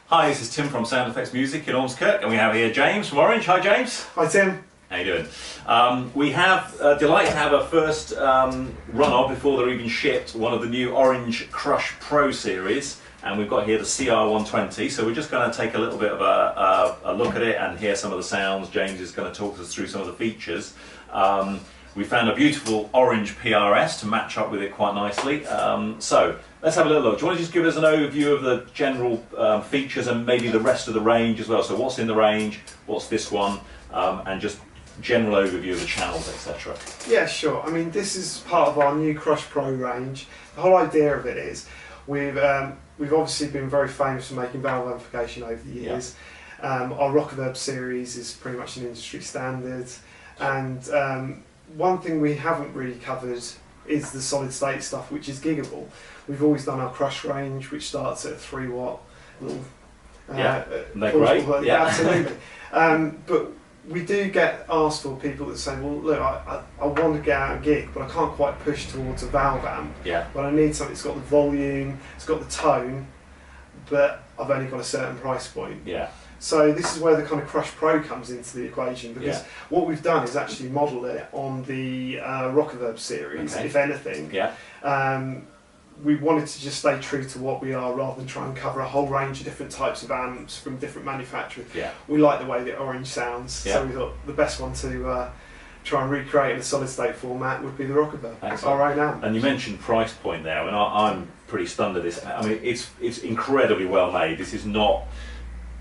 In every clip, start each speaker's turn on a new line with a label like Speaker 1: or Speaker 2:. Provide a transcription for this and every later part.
Speaker 1: Hi, this is Tim from Sound Effects Music in Ormskirk, and we have here James from Orange. Hi James.
Speaker 2: Hi Tim.
Speaker 1: How you doing? We have delight to have a first run-of before they're even shipped, one of the new Orange Crush Pro series, and we've got here the CR120, so we're just going to take a little bit of a look at it and hear some of the sounds. James is going to talk us through some of the features. We found a beautiful orange PRS to match up with it quite nicely. So let's have a little look. Do you want to just give us an overview of the general features and maybe the rest of the range as well? So what's in the range, what's this one, and just general overview of the channels, etc.
Speaker 2: Yeah, sure. I mean, this is part of our new Crush Pro range. The whole idea of it is we've obviously been very famous for making valve amplification over the years. Yeah. Our Rockerverb series is pretty much an industry standard, and one thing we haven't really covered is the solid state stuff, which is giggable. We've always done our Crush range, which starts at a 3 watt little.
Speaker 1: Yeah, they're great.
Speaker 2: Yeah, absolutely. But we do get asked for people that say, well, look, I want to get out and gig, but I can't quite push towards a valve amp.
Speaker 1: Yeah.
Speaker 2: But I need something that's got the volume, it's got the tone, but I've only got a certain price point.
Speaker 1: Yeah.
Speaker 2: So this is where the kind of Crush Pro comes into the equation, because what we've done is actually model it on the Rockerverb series, if anything.
Speaker 1: Yeah.
Speaker 2: We wanted to just stay true to what we are rather than try and cover a whole range of different types of amps from different manufacturers.
Speaker 1: Yeah.
Speaker 2: We like the way that Orange sounds, so we thought the best one to try and recreate in a solid state format would be the Rockerverb, our own amp.
Speaker 1: And you mentioned price point there, and I'm pretty stunned at this. I mean, it's incredibly well made. This is not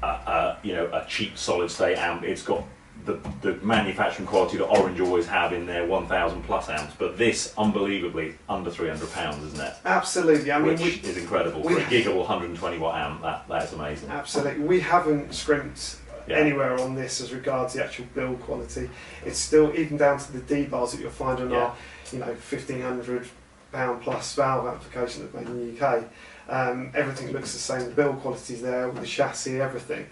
Speaker 1: a cheap solid state amp. It's got the manufacturing quality that Orange always have in their 1,000 plus amps, but this unbelievably under £300, isn't it?
Speaker 2: Absolutely. I mean,
Speaker 1: which is incredible for a giggable 120 watt amp. That is amazing.
Speaker 2: Absolutely. We haven't scrimped anywhere on this as regards the actual build quality. It's still, even down to the D bars that you'll find on our £1,500 plus valve application that's made in the UK. Everything looks the same. The build quality's there with the chassis, everything.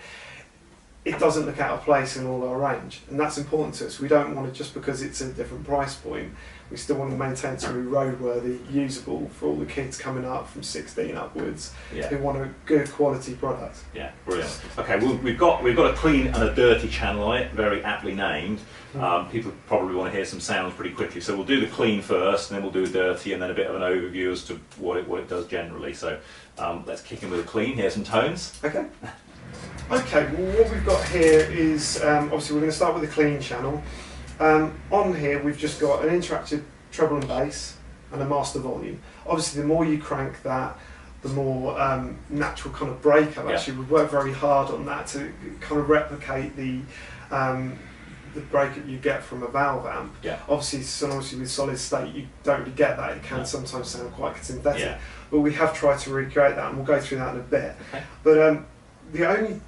Speaker 2: It doesn't look out of place in all our range, and that's important to us. We don't want to, just because it's a different price point, we still want to maintain it to be roadworthy, usable for all the kids coming up from 16 upwards who want a good quality product.
Speaker 1: Yeah, brilliant. Okay, well, we've got a clean and a dirty channel on it, very aptly named. People probably want to hear some sounds pretty quickly, so we'll do the clean first, and then we'll do the dirty, and then a bit of an overview as to what it does generally. So let's kick in with the clean. Here's some tones.
Speaker 2: Okay. Okay, well, what we've got here is, obviously we're going to start with the clean channel. On here we've just got an interactive treble and bass and a master volume. Obviously the more you crank that, the more natural kind of breakup. Actually, we've worked very hard on that to kind of replicate the breakup you get from a valve amp. Obviously with solid state you don't really get that. It can sometimes sound quite synthetic, but we have tried to recreate that, and we'll go through that in a bit. But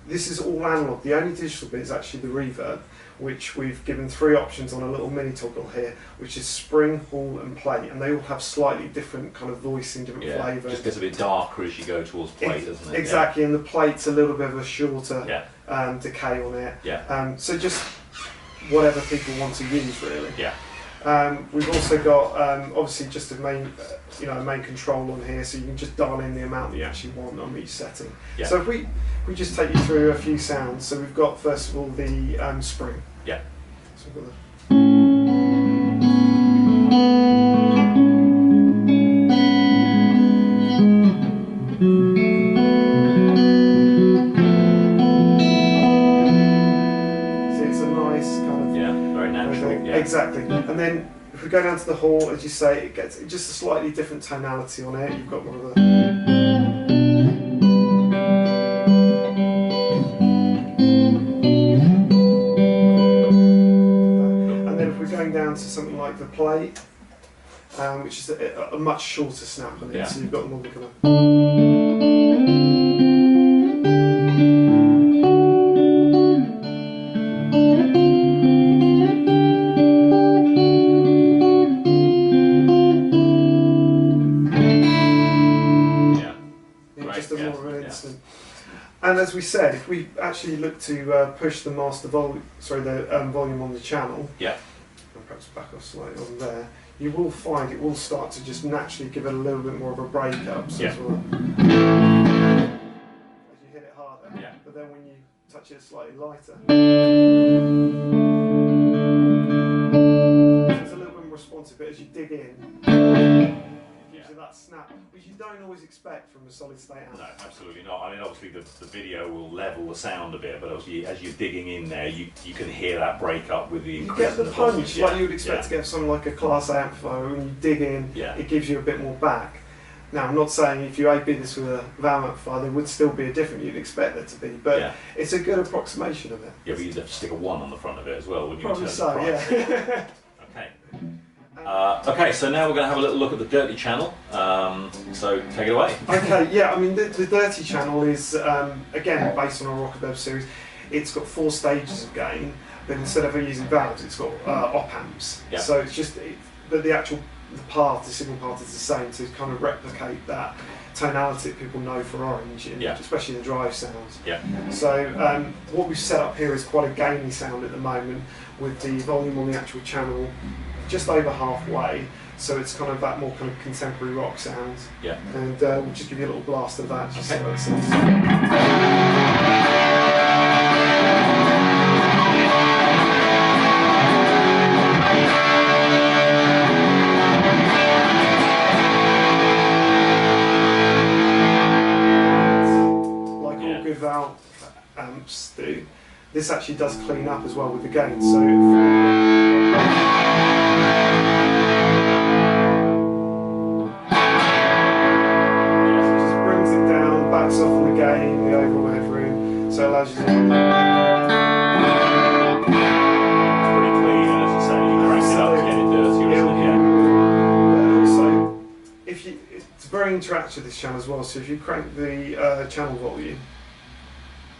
Speaker 2: this is all analog. The only digital bit is actually the reverb, which we've given 3 options on a little mini toggle here, which is spring, hall and plate, and they all have slightly different kind of voicing, different flavours. It
Speaker 1: just gets a bit darker as you go towards plate, doesn't it?
Speaker 2: Exactly, and the plate's a little bit of a shorter decay on it. So just whatever people want to use, really. We've also got obviously just a main control on here, so you can just dial in the amount that you actually want on each setting. So if we just take you through a few sounds. So we've got first of all the spring. So we've got the exactly, and then if we go down to the hall, as you say, it gets just a slightly different tonality on it. You've got one of the, and then if we're going down to something like the plate, which is a much shorter snap on it, so you've got more kind of. And as we said, if we actually look to push the master volume, volume on the channel, and perhaps back off slightly on there, you will find it will start to just naturally give it a little bit more of a break up. So as you hit it harder. then when you touch it, it's slightly lighter. So it's a little bit more responsive, but as you dig in, it gives you that snap, which you don't always expect from a solid state amp.
Speaker 1: No, absolutely not. I mean, obviously the video will level the sound a bit, but obviously as you're digging in there, you can hear that break up with the increase.
Speaker 2: You get the
Speaker 1: in
Speaker 2: punch,
Speaker 1: volume.
Speaker 2: like you would expect to get something like a Class A amplifier. When you dig in, it gives you a bit more back. Now, I'm not saying if you A/B this with a valve amplifier, there would still be a different you'd expect there to be, but it's a good approximation of it. Yeah, but
Speaker 1: you'd have to stick a 1 on the front of it as well, wouldn't you?
Speaker 2: Probably so, yeah.
Speaker 1: Okay. Okay, so now we're going to have a little look at the dirty channel. So take it away.
Speaker 2: Okay, yeah, I mean the dirty channel is again based on our Rockerverb series. It's got 4 stages of gain, but instead of using valves, it's got op amps.
Speaker 1: Yeah.
Speaker 2: So it's just, but the signal path is the same to kind of replicate that tonality that people know for Orange, especially in the drive sounds.
Speaker 1: Yeah.
Speaker 2: So what we've set up here is quite a gainy sound at the moment, with the volume on the actual channel just over halfway. So it's kind of that more kind of contemporary rock sound.
Speaker 1: Yeah.
Speaker 2: And we'll just give you a little blast of that. Just so it sounds. Valve amps do. This actually does clean up as well with the gain. So it just brings it down, backs off on the gain, the overall headroom, so it allows you to.
Speaker 1: It's pretty clean, and as you say, you crank it up to get it dirtier, isn't it?
Speaker 2: But also, it's very interactive, this channel as well. So if you crank the channel volume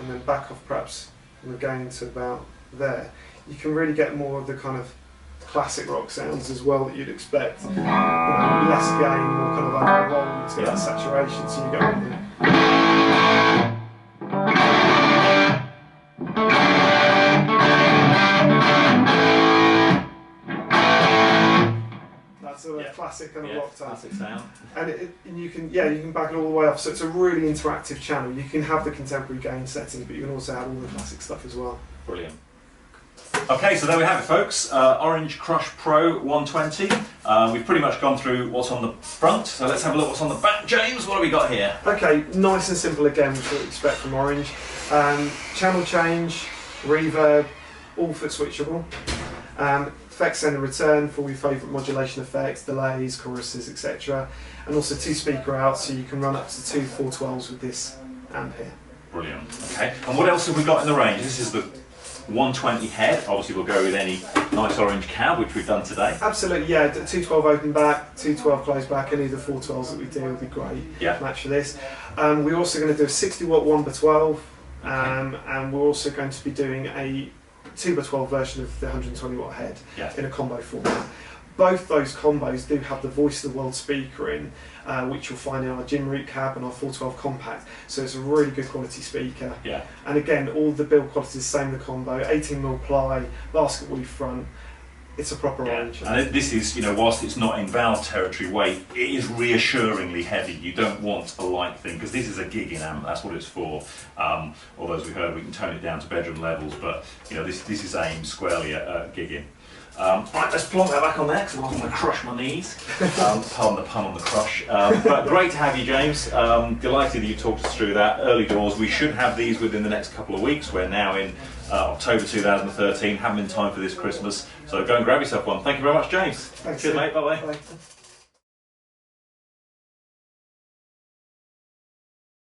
Speaker 2: and then back off perhaps and again to about there, you can really get more of the kind of classic rock sounds as well that you'd expect. You know, less gain, more kind of like a roll to get that saturation, so you go on there. That's a classic kind of rock type.
Speaker 1: Classic sound.
Speaker 2: And you can back it all the way up, so it's a really interactive channel. You can have the contemporary gain setting, but you can also add all the classic stuff as well.
Speaker 1: Brilliant. Okay, so there we have it, folks. Orange Crush Pro 120. We've pretty much gone through what's on the front, so let's have a look what's on the back. James, what have we got here?
Speaker 2: Okay, nice and simple again, which you'd expect from Orange. Channel change, reverb, all foot switchable. Effects send and return for your favourite modulation effects, delays, choruses, etc. And also 2 speaker outs, so you can run up to 2 412s with this amp here.
Speaker 1: Brilliant. Okay, and what else have we got in the range? This is the 120 head. Obviously we'll go with any nice orange cab, which we've done today.
Speaker 2: Absolutely, yeah. 212 open back, 212 close back, any of the 412s that we do will be great.
Speaker 1: Yeah.
Speaker 2: Match for this. We're also going to do a 60 watt 1x12, and we're also going to be doing a 2x12 version of the 120 watt head in a combo format. Both those combos do have the Voice of the World speaker in, which you'll find in our Jim Root cab and our 412 compact. So it's a really good quality speaker.
Speaker 1: Yeah.
Speaker 2: And again, all the build quality is the same in the combo. 18mm ply, basket weave front. It's a proper Orange.
Speaker 1: And this is, you know, whilst it's not in valve territory weight, it is reassuringly heavy. You don't want a light thing, because this is a gigging amp. That's what it's for. Although as we heard, we can tone it down to bedroom levels, but you know, this is aimed squarely at gigging. Right, let's plonk that back on there, because I don't want to crush my knees. Pardon the pun on the crush. But great to have you, James. Delighted that you talked us through that. Early doors. We should have these within the next couple of weeks. We're now in October 2013. Haven't been time for this Christmas. So go and grab yourself one. Thank you very much, James.
Speaker 2: Thanks.
Speaker 1: Cheers, mate. Bye-bye.
Speaker 2: Bye.